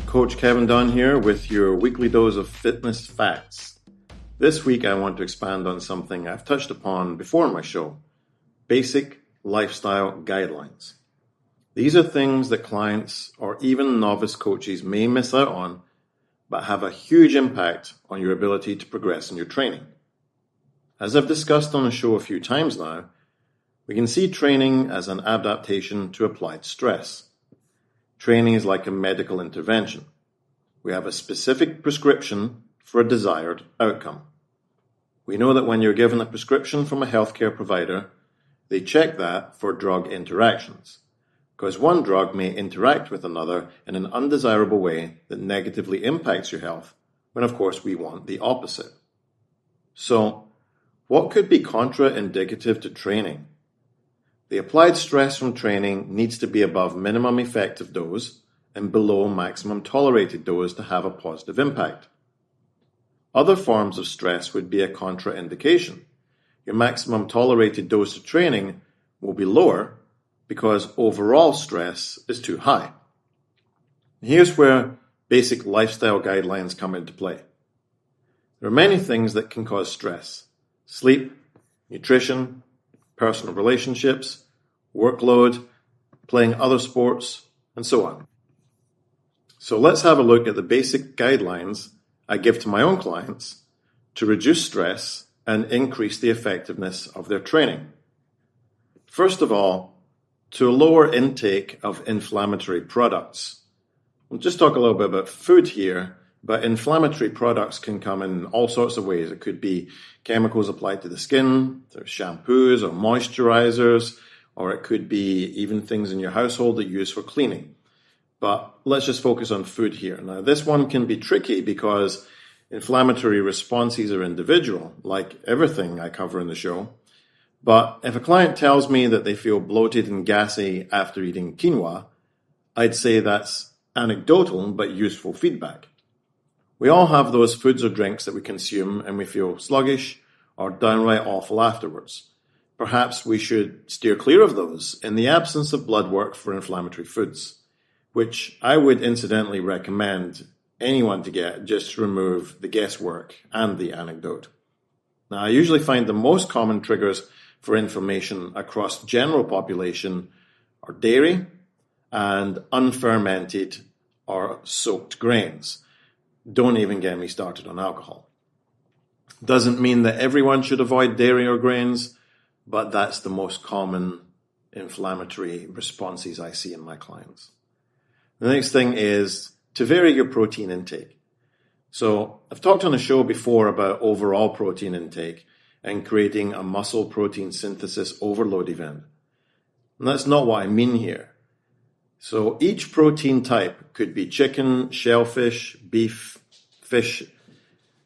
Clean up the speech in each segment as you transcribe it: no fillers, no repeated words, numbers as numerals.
Coach Kevin Dunn here with your weekly dose of fitness facts. This week I want to expand on something I've touched upon before in my show: basic lifestyle guidelines. These are things that clients or even novice coaches may miss out on, but have a huge impact on your ability to progress in your training. As I've discussed on the show a few times now, we can see training as an adaptation to applied stress. Training is like a medical intervention. We have a specific prescription for a desired outcome. We know that when you're given a prescription from a healthcare provider, they check that for drug interactions, because one drug may interact with another in an undesirable way that negatively impacts your health, when of course we want the opposite. So, what could be contraindicative to training? The applied stress from training needs to be above minimum effective dose and below maximum tolerated dose to have a positive impact. Other forms of stress would be a contraindication. Your maximum tolerated dose of training will be lower because overall stress is too high. Here's where basic lifestyle guidelines come into play. There are many things that can cause stress: sleep, nutrition, personal relationships, workload, playing other sports, and so on. So let's have a look at the basic guidelines I give to my own clients to reduce stress and increase the effectiveness of their training. First of all, to lower intake of inflammatory products. We'll just talk a little bit about food here, but inflammatory products can come in all sorts of ways. It could be chemicals applied to the skin, there's shampoos or moisturizers, or it could be even things in your household that you use for cleaning. But let's just focus on food here. Now, this one can be tricky because inflammatory responses are individual, like everything I cover in the show. But if a client tells me that they feel bloated and gassy after eating quinoa, I'd say that's anecdotal but useful feedback. We all have those foods or drinks that we consume and we feel sluggish or downright awful afterwards. Perhaps we should steer clear of those in the absence of blood work for inflammatory foods, which I would incidentally recommend anyone to get just to remove the guesswork and the anecdote. Now, I usually find the most common triggers for inflammation across the general population are dairy and unfermented or soaked grains. Don't even get me started on alcohol. Doesn't mean that everyone should avoid dairy or grains, but that's the most common inflammatory responses I see in my clients. The next thing is to vary your protein intake. So I've talked on the show before about overall protein intake and creating a muscle protein synthesis overload event. And that's not what I mean here. So each protein type could be chicken, shellfish, beef, fish,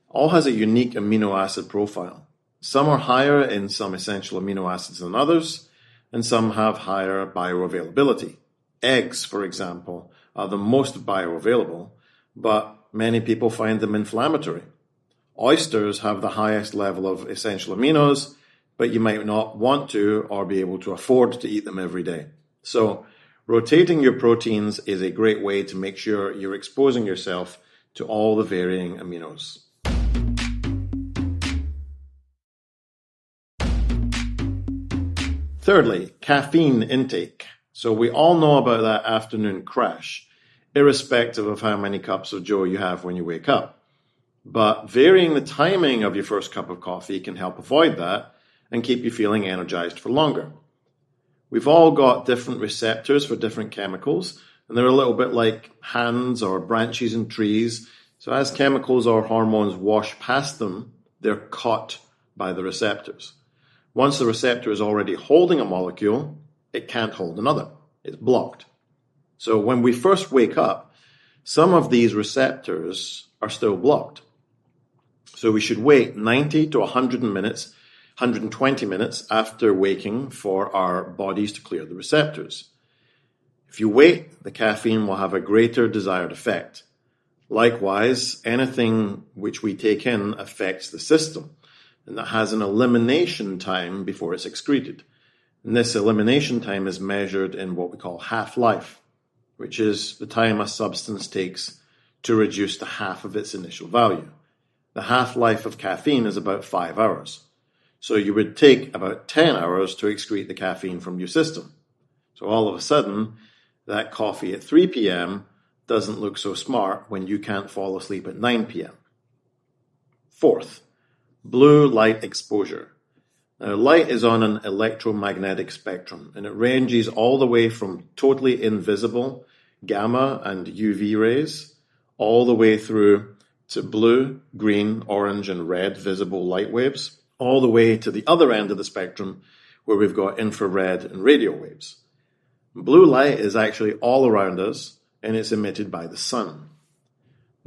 all has a unique amino acid profile. Some are higher in some essential amino acids than others, and some have higher bioavailability. Eggs, for example, are the most bioavailable, but many people find them inflammatory. Oysters have the highest level of essential aminos, but you might not want to or be able to afford to eat them every day. So rotating your proteins is a great way to make sure you're exposing yourself to all the varying aminos. Thirdly, caffeine intake. So we all know about that afternoon crash, irrespective of how many cups of joe you have when you wake up. But varying the timing of your first cup of coffee can help avoid that and keep you feeling energized for longer. We've all got different receptors for different chemicals, and they're a little bit like hands or branches in trees. So as chemicals or hormones wash past them, they're caught by the receptors. Once the receptor is already holding a molecule, it can't hold another. It's blocked. So when we first wake up, some of these receptors are still blocked. So we should wait 90 to 120 minutes after waking for our bodies to clear the receptors. If you wait, the caffeine will have a greater desired effect. Likewise, anything which we take in affects the system, and that has an elimination time before it's excreted. And this elimination time is measured in what we call half-life, which is the time a substance takes to reduce to half of its initial value. The half-life of caffeine is about 5 hours. So you would take about 10 hours to excrete the caffeine from your system. So all of a sudden, that coffee at 3 p.m. doesn't look so smart when you can't fall asleep at 9 p.m. Fourth, blue light exposure. Now, light is on an electromagnetic spectrum, and it ranges all the way from totally invisible gamma and UV rays, all the way through to blue, green, orange, and red visible light waves, all the way to the other end of the spectrum where we've got infrared and radio waves. Blue light is actually all around us, and it's emitted by the sun.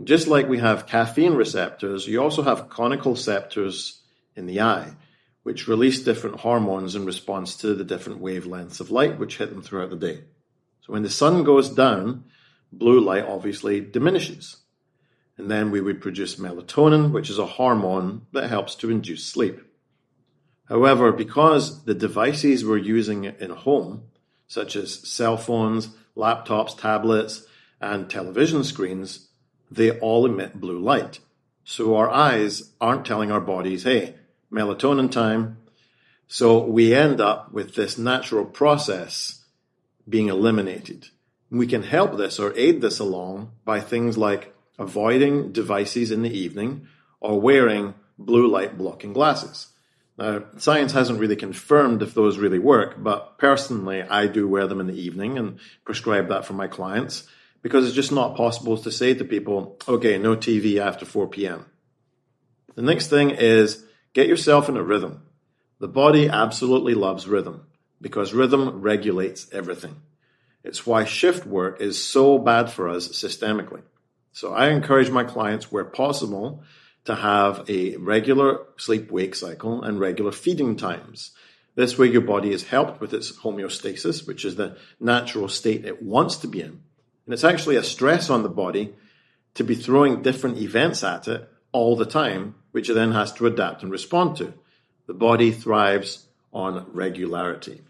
Just like we have caffeine receptors, you also have conical receptors in the eye, which release different hormones in response to the different wavelengths of light which hit them throughout the day. So when the sun goes down, blue light obviously diminishes. And then we would produce melatonin, which is a hormone that helps to induce sleep. However, because the devices we're using in a home, such as cell phones, laptops, tablets, and television screens, they all emit blue light. So our eyes aren't telling our bodies, hey, melatonin time. So we end up with this natural process being eliminated. We can help this or aid this along by things like avoiding devices in the evening or wearing blue light blocking glasses. Now, science hasn't really confirmed if those really work, but personally, I do wear them in the evening and prescribe that for my clients because it's just not possible to say to people, okay, no TV after 4 p.m. The next thing is get yourself in a rhythm. The body absolutely loves rhythm because rhythm regulates everything. It's why shift work is so bad for us systemically. So I encourage my clients, where possible, to have a regular sleep-wake cycle and regular feeding times. This way your body is helped with its homeostasis, which is the natural state it wants to be in. And it's actually a stress on the body to be throwing different events at it all the time, which it then has to adapt and respond to. The body thrives on regularity.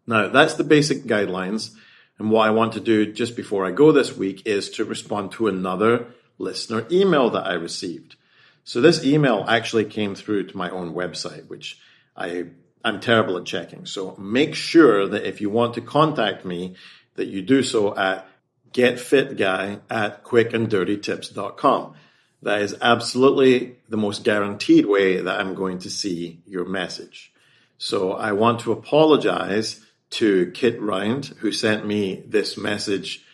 Now, that's the basic guidelines. And what I want to do just before I go this week is to respond to another listener email that I received. So this email actually came through to my own website, which I'm terrible at checking. So make sure that if you want to contact me, that you do so at getfitguy@quickanddirtytips.com. That is absolutely the most guaranteed way that I'm going to see your message. So I want to apologize to Kit Rind, who sent me this message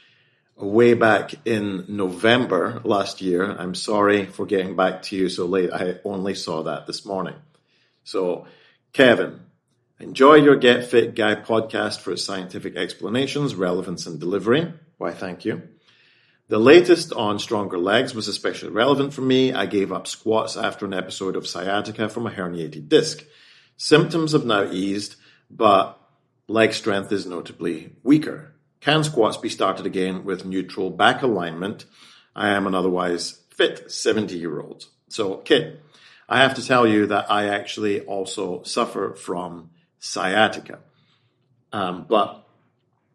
way back in November last year. I'm sorry for getting back to you so late. I only saw that this morning. So, Kevin, enjoy your Get Fit Guy podcast for its scientific explanations, relevance, and delivery. Why, thank you. The latest on stronger legs was especially relevant for me. I gave up squats after an episode of sciatica from a herniated disc. Symptoms have now eased, but leg strength is notably weaker. Can squats be started again with neutral back alignment? I am an otherwise fit 70-year-old. So, Kit, I have to tell you that I actually also suffer from sciatica. But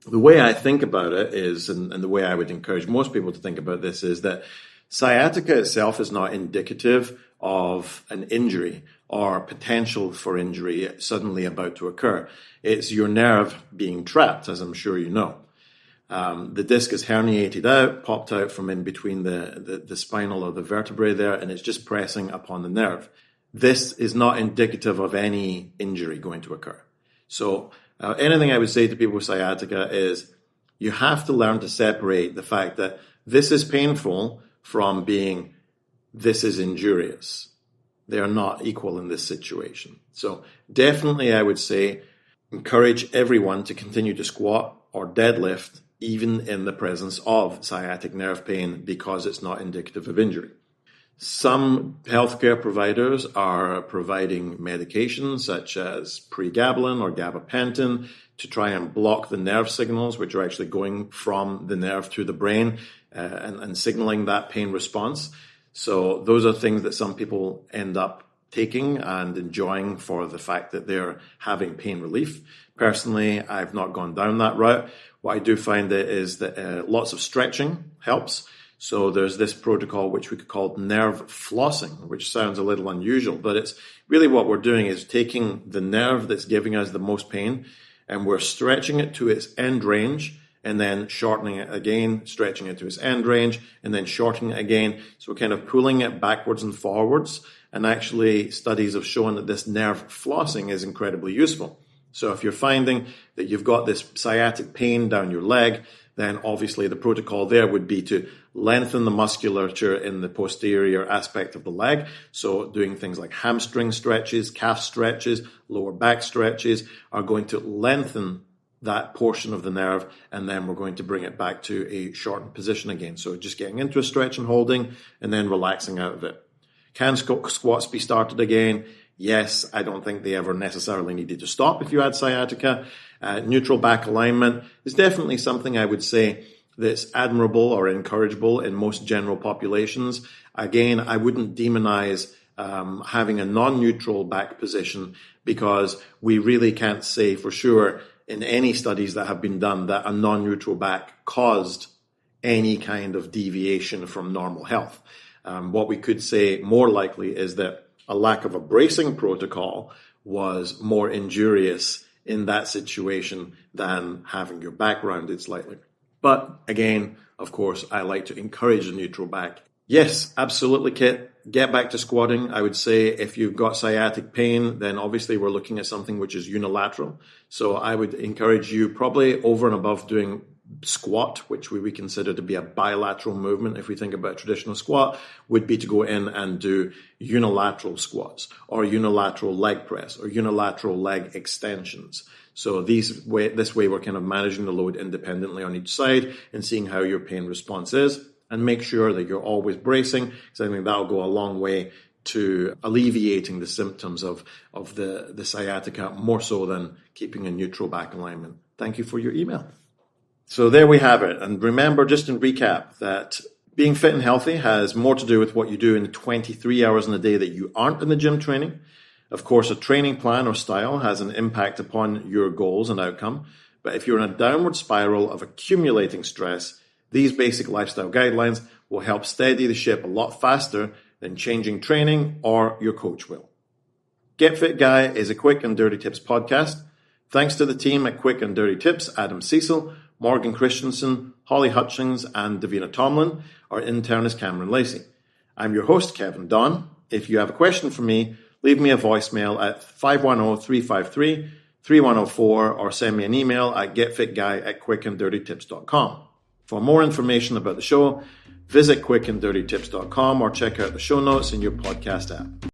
the way I think about it is, and the way I would encourage most people to think about this, is that sciatica itself is not indicative of an injury or potential for injury suddenly about to occur. It's your nerve being trapped, as I'm sure you know. The disc is herniated out, popped out from in between the spinal or the vertebrae there, and it's just pressing upon the nerve. This is not indicative of any injury going to occur. So anything I would say to people with sciatica is you have to learn to separate the fact that this is painful from being this is injurious. They are not equal in this situation. So definitely I would say encourage everyone to continue to squat or deadlift even in the presence of sciatic nerve pain because it's not indicative of injury. Some healthcare providers are providing medications such as pregabalin or gabapentin to try and block the nerve signals, which are actually going from the nerve to the brain and signaling that pain response. So those are things that some people end up taking and enjoying for the fact that they're having pain relief. Personally, I've not gone down that route. What I do find is that lots of stretching helps. So there's this protocol which we could call nerve flossing, which sounds a little unusual, but it's really what we're doing is taking the nerve that's giving us the most pain and we're stretching it to its end range and then shortening it again, stretching it to its end range, and then shortening it again. So we're kind of pulling it backwards and forwards. And actually, studies have shown that this nerve flossing is incredibly useful. So if you're finding that you've got this sciatic pain down your leg, then obviously the protocol there would be to lengthen the musculature in the posterior aspect of the leg. So doing things like hamstring stretches, calf stretches, lower back stretches are going to lengthen that portion of the nerve, and then we're going to bring it back to a shortened position again. So just getting into a stretch and holding, and then relaxing out of it. Can squats be started again? Yes, I don't think they ever necessarily needed to stop if you had sciatica. Neutral back alignment is definitely something I would say that's admirable or encourageable in most general populations. Again, I wouldn't demonize having a non-neutral back position because we really can't say for sure in any studies that have been done that a non-neutral back caused any kind of deviation from normal health. What we could say more likely is that a lack of a bracing protocol was more injurious in that situation than having your back rounded slightly. But again, of course, I like to encourage a neutral back. Yes, absolutely, Kit. Get back to squatting. I would say if you've got sciatic pain, then obviously we're looking at something which is unilateral. So I would encourage you probably over and above doing squat, which we would consider to be a bilateral movement if we think about traditional squat, would be to go in and do unilateral squats or unilateral leg press or unilateral leg extensions. So this way we're kind of managing the load independently on each side and seeing how your pain response is. And make sure that you're always bracing, because I think that'll go a long way to alleviating the symptoms of the sciatica, more so than keeping a neutral back alignment. Thank you for your email. So there we have it. And remember, just in recap, that being fit and healthy has more to do with what you do in the 23 hours in a day that you aren't in the gym training. Of course, a training plan or style has an impact upon your goals and outcome. But if you're in a downward spiral of accumulating stress, these basic lifestyle guidelines will help steady the ship a lot faster than changing training or your coach will. Get Fit Guy is a quick and dirty tips podcast. Thanks to the team at Quick and Dirty Tips, Adam Cecil, Morgan Christensen, Holly Hutchings, and Davina Tomlin. Our intern is Cameron Lacey. I'm your host, Kevin Don. If you have a question for me, leave me a voicemail at 510-353-3104 or send me an email at getfitguy@quickanddirtytips.com. For more information about the show, visit quickanddirtytips.com or check out the show notes in your podcast app.